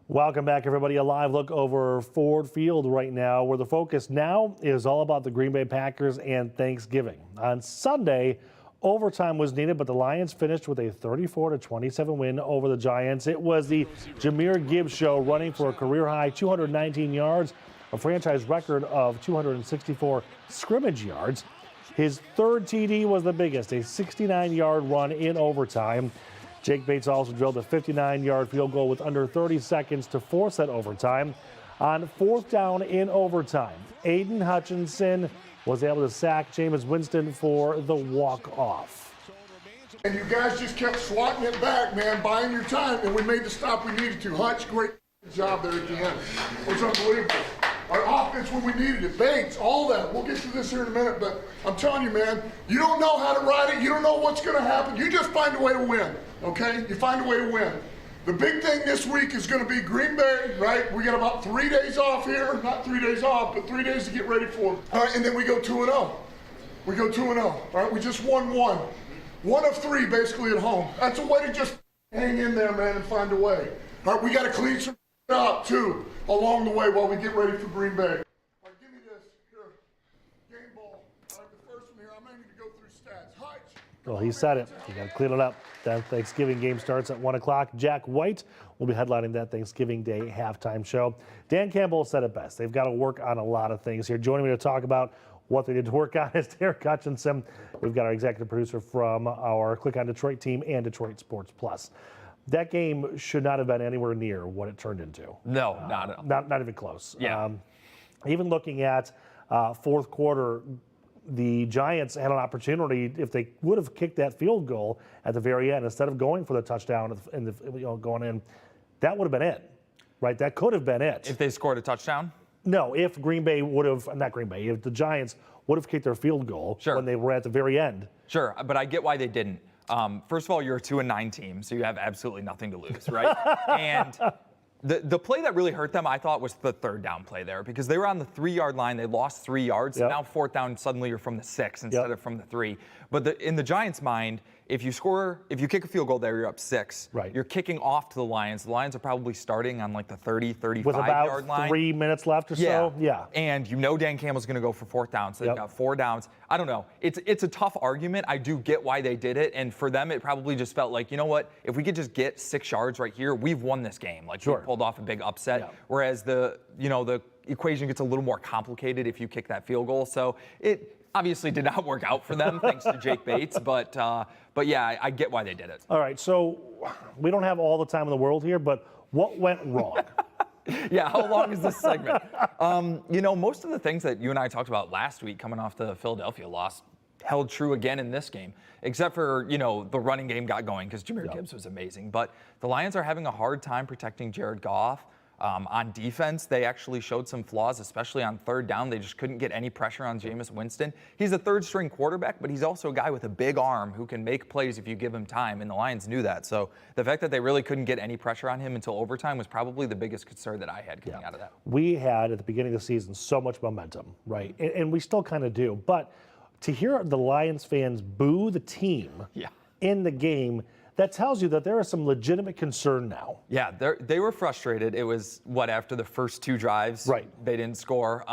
Welcome back, everybody. A live look over Ford Field right now, where the focus now is all about the Green Bay Packers and Thanksgiving. On Sunday, overtime was needed, but the Lions finished with a 34-27 win over the Giants. It was the Jahmyr Gibbs show, running for a career-high 219 yards, a franchise record of 264 scrimmage yards. His third TD was the biggest, a 69-yard run in overtime. Jake Bates also drilled a 59-yard field goal with under 30 seconds to force that overtime. On fourth down in overtime, Aiden Hutchinson was able to sack Jameis Winston for the walk-off. And you guys just kept swatting it back, man, buying your time, and we made the stop we needed to. Hutch, great job there at the end. It was unbelievable. Our offense when we needed it, Bates, all that. We'll get to this here in a minute, but I'm telling you, man, you don't know how to ride it. You don't know what's going to happen. You just find a way to win, okay? You find a way to win. The big thing this week is going to be Green Bay, right? We got about 3 days off here. Not 3 days off, but 3 days to get ready for it. All right, and then we go 2-0. We go 2-0, all right? We just won one. One of three, basically, at home. That's a way to just hang in there, man, and find a way. All right, we got to clean some up, too, along the way while we get ready for Green Bay. All right, give me this. Here. Game ball. All right, the first one here. I'm going to need to go through stats. Hutch. Well, he said it. You got to clean it up. That Thanksgiving game starts at 1 o'clock. Jack White will be headlining that Thanksgiving Day halftime show. Dan Campbell said it best. They've got to work on a lot of things here. Joining me to talk about what they did to work on is Derek Hutchinson. We've got our executive producer from our Click on Detroit team and Detroit Sports Plus. That game should not have been anywhere near what it turned into. No, not at all. Not even close. Yeah. Even looking at fourth quarter, the Giants had an opportunity. If they would have kicked that field goal at the very end instead of going for the touchdown and going in, that would have been it, right? That could have been it. If they scored a touchdown? No, if Green Bay would have, not Green Bay, if the Giants would have kicked their field goal when they were at the very end. Sure, but I get why they didn't. First of all, you're a 2-9 team, so you have absolutely nothing to lose, right? And the play that really hurt them, I thought, was the third down play there, because they were on the 3-yard line. They lost 3 yards. Now fourth down, suddenly you're from the 6 instead of from the 3. But in the Giants' mind, if you kick a field goal there, you're up 6. Right. You're kicking off to the Lions. The Lions are probably starting on like the 30, 35-yard with line. about 3 minutes left or so. Yeah. And you know Dan Campbell's going to go for fourth down, so they've got 4 downs. I don't know. It's a tough argument. I do get why they did it, and for them, it probably just felt like, you know what? If we could just get 6 yards right here, we've won this game. Like, we pulled off a big upset. Yeah. Whereas the equation gets a little more complicated if you kick that field goal. So it obviously did not work out for them, thanks to Jake Bates. But yeah, I get why they did it. All right, so we don't have all the time in the world here, but what went wrong? Yeah, how long is this segment? Most of the things that you and I talked about last week coming off the Philadelphia loss held true again in this game, except for, the running game got going because Jahmyr Gibbs was amazing. But the Lions are having a hard time protecting Jared Goff. On defense, they actually showed some flaws, especially on third down. They just couldn't get any pressure on Jameis Winston. He's a third-string quarterback, but he's also a guy with a big arm who can make plays if you give him time, and the Lions knew that. So the fact that they really couldn't get any pressure on him until overtime was probably the biggest concern that I had coming out of that. We had, at the beginning of the season, so much momentum, right? And we still kind of do. But to hear the Lions fans boo the team in the game, that tells you that there is some legitimate concern now. Yeah, they were frustrated. It was, after the first 2 drives? Right. They didn't score.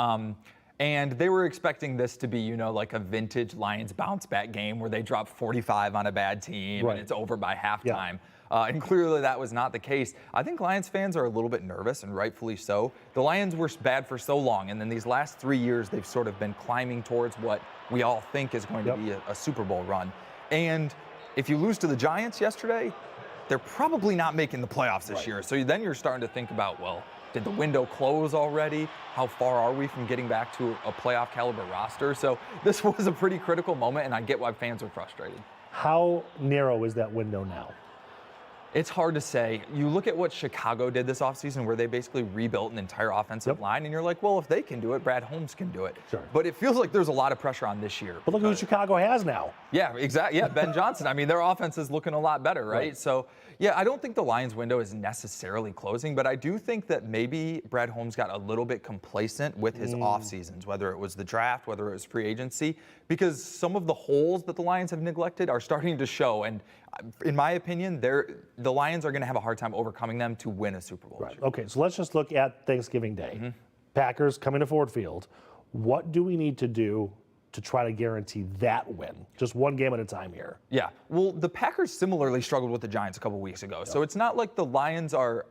And they were expecting this to be, like a vintage Lions bounce-back game where they drop 45 on a bad team and it's over by halftime. And clearly that was not the case. I think Lions fans are a little bit nervous, and rightfully so. The Lions were bad for so long, and then these last 3 years they've sort of been climbing towards what we all think is going to be a Super Bowl run. And if you lose to the Giants yesterday, they're probably not making the playoffs this year. So then you're starting to think about, well, did the window close already? How far are we from getting back to a playoff caliber roster? So this was a pretty critical moment, and I get why fans are frustrated. How narrow is that window now? It's hard to say. You look at what Chicago did this offseason, where they basically rebuilt an entire offensive line, and you're like, well, if they can do it, Brad Holmes can do it. Sure. But it feels like there's a lot of pressure on this year. But look who Chicago has now. Yeah, exactly. Yeah, Ben Johnson. I mean, their offense is looking a lot better, right? So, yeah, I don't think the Lions window is necessarily closing, but I do think that maybe Brad Holmes got a little bit complacent with his off seasons, whether it was the draft, whether it was free agency, because some of the holes that the Lions have neglected are starting to show. And in my opinion, the Lions are going to have a hard time overcoming them to win a Super Bowl. Right. Okay, so let's just look at Thanksgiving Day. Packers coming to Ford Field. What do we need to do to try to guarantee that win? Just one game at a time here. Yeah. Well, the Packers similarly struggled with the Giants a couple weeks ago. So it's not like the Lions are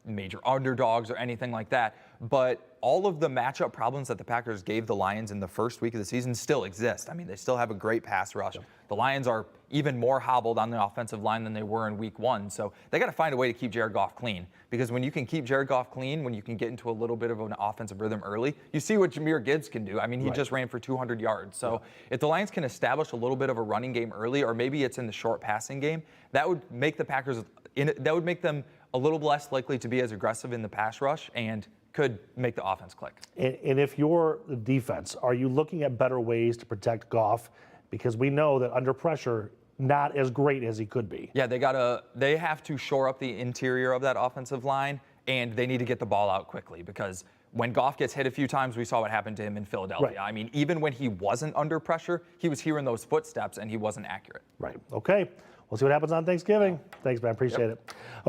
major underdogs or anything like that. But all of the matchup problems that the Packers gave the Lions in the first week of the season still exist. I mean, they still have a great pass rush. The Lions are even more hobbled on the offensive line than they were in week 1. So they got to find a way to keep Jared Goff clean. Because when you can keep Jared Goff clean, when you can get into a little bit of an offensive rhythm early, you see what Jahmyr Gibbs can do. I mean, he just ran for 200 yards. So if the Lions can establish a little bit of a running game early, or maybe it's in the short passing game, that would make the Packers, that would make them a little less likely to be as aggressive in the pass rush and could make the offense click. And if you're the defense, are you looking at better ways to protect Goff? Because we know that under pressure, not as great as he could be. Yeah, they have to shore up the interior of that offensive line, and they need to get the ball out quickly, because when Goff gets hit a few times, we saw what happened to him in Philadelphia. Right. I mean, even when he wasn't under pressure, he was hearing those footsteps and he wasn't accurate. Right. Okay. We'll see what happens on Thanksgiving. Thanks, man. Appreciate it.